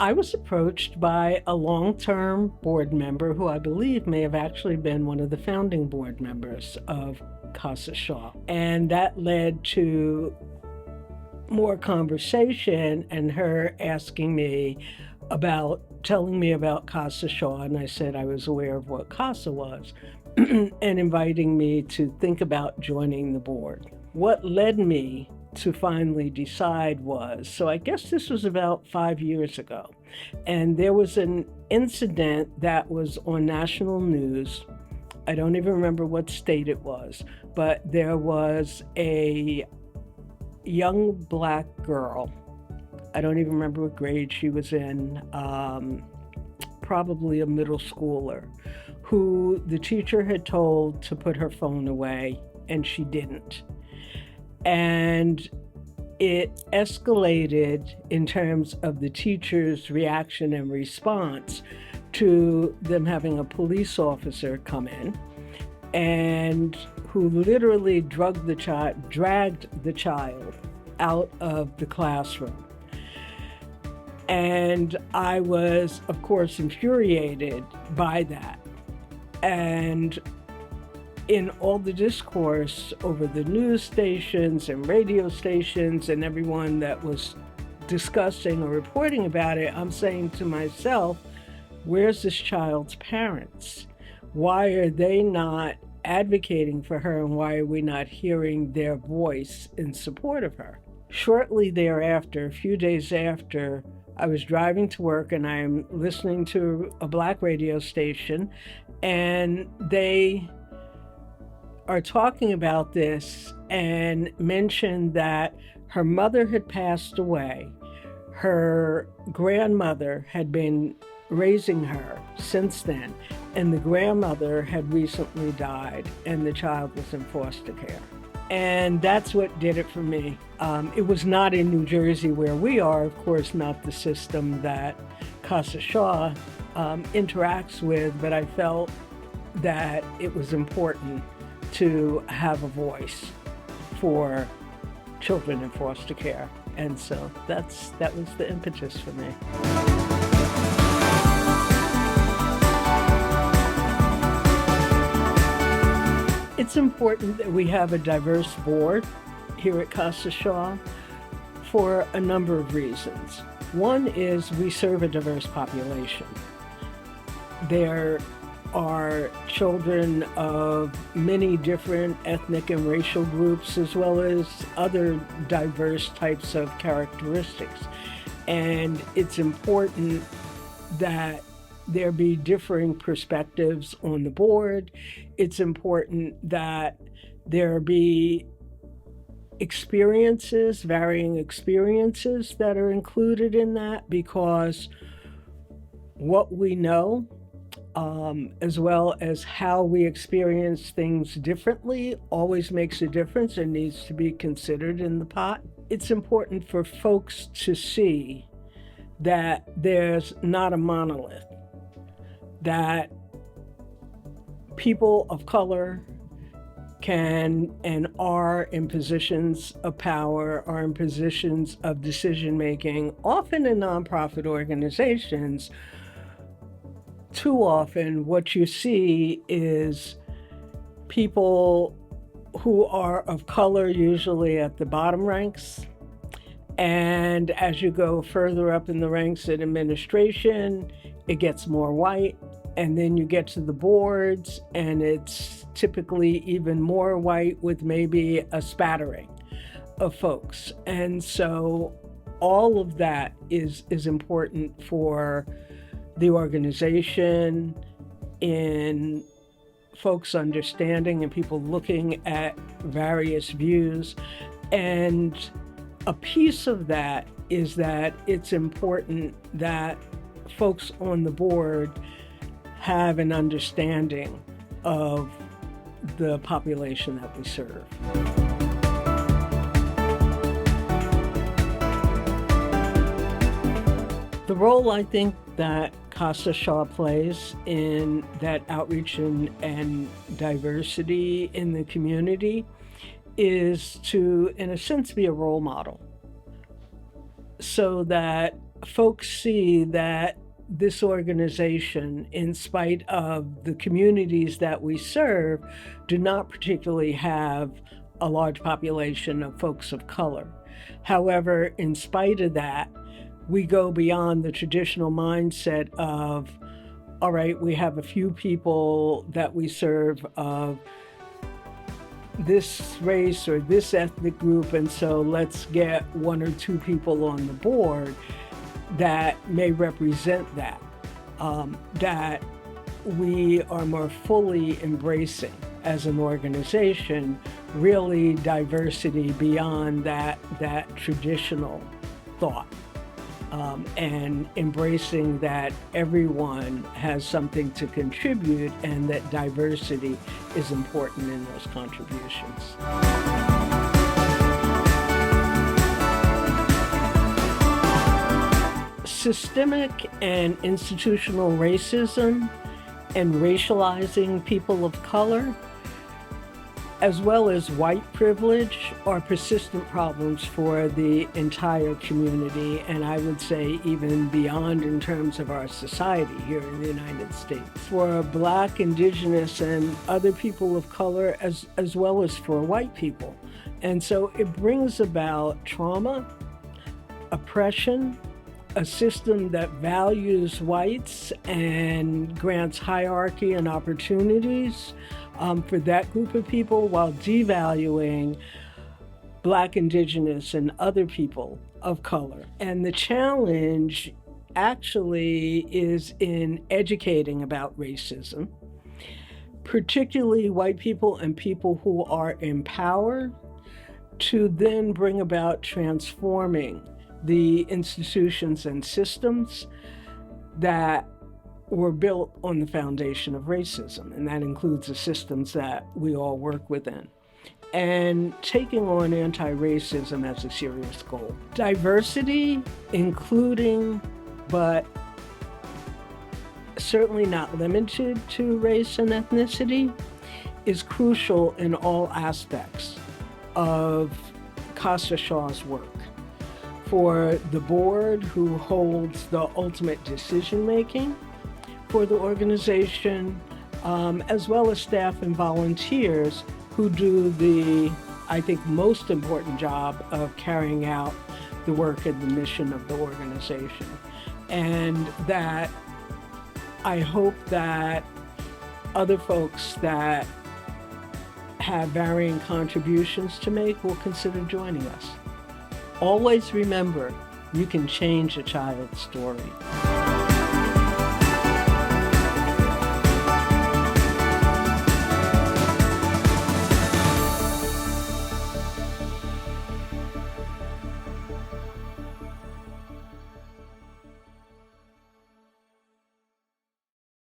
I was approached by a long-term board member who I believe may have actually been one of the founding board members of CASA SHaW. And that led to more conversation and her asking me telling me about CASA SHaW. And I said I was aware of what CASA was and inviting me to think about joining the board. What led me to finally decide so I guess this was about 5 years ago, and there was an incident that was on national news. I don't even remember what state it was, but there was a young Black girl. I don't even remember what grade she was in, probably a middle schooler, who the teacher had told to put her phone away, and she didn't. And it escalated in terms of the teacher's reaction and response to them having a police officer come in and who literally dragged the child out of the classroom. And I was, of course, infuriated by that. And in all the discourse over the news stations and radio stations and everyone that was discussing or reporting about it, I'm saying to myself, where's this child's parents? Why are they not advocating for her, and why are we not hearing their voice in support of her? Shortly thereafter, a few days after, I was driving to work and I'm listening to a Black radio station, and they are talking about this and mentioned that her mother had passed away. Her grandmother had been raising her since then, and the grandmother had recently died, and the child was in foster care. And that's what did it for me. It was not in New Jersey where we are, of course, not the system that CASA SHaW interacts with, but I felt that it was important to have a voice for children in foster care. And so that was the impetus for me. It's important that we have a diverse board here at CASA SHaW for a number of reasons. One is we serve a diverse population. There are children of many different ethnic and racial groups, as well as other diverse types of characteristics. And it's important that there be differing perspectives on the board. It's important that there be varying experiences that are included in that, because what we know, as well as how we experience things differently, always makes a difference and needs to be considered in the pot. It's important for folks to see that there's not a monolith, that people of color can and are in positions of power, are in positions of decision-making, often in nonprofit organizations. Too often, what you see is people who are of color, usually at the bottom ranks. And as you go further up in the ranks in administration, it gets more white. And then you get to the boards, and it's typically even more white with maybe a spattering of folks. And so all of that is important for the organization, in folks understanding and people looking at various views. And a piece of that is that it's important that folks on the board have an understanding of the population that we serve. The role I think that CASA SHaW plays in that outreach and diversity in the community is to, in a sense, be a role model, so that folks see that this organization, in spite of the communities that we serve, do not particularly have a large population of folks of color. However, in spite of that, we go beyond the traditional mindset of, all right, we have a few people that we serve of this race or this ethnic group, and so let's get one or two people on the board that may represent that, that we are more fully embracing as an organization, really diversity beyond that traditional thought, and embracing that everyone has something to contribute and that diversity is important in those contributions. Systemic and institutional racism and racializing people of color, as well as white privilege, are persistent problems for the entire community, and I would say even beyond in terms of our society here in the United States. For Black, Indigenous, and other people of color, as well as for white people. And so it brings about trauma, oppression, a system that values whites and grants hierarchy and opportunities for that group of people while devaluing Black, Indigenous, and other people of color. And the challenge actually is in educating about racism, particularly white people and people who are in power, to then bring about transforming the institutions and systems that were built on the foundation of racism, and that includes the systems that we all work within, and taking on anti-racism as a serious goal. Diversity, including, but certainly not limited to race and ethnicity, is crucial in all aspects of CASA SHaW's work. For the board, who holds the ultimate decision-making for the organization, as well as staff and volunteers who do the, I think, most important job of carrying out the work and the mission of the organization. And that I hope that other folks that have varying contributions to make will consider joining us. Always remember, you can change a child's story.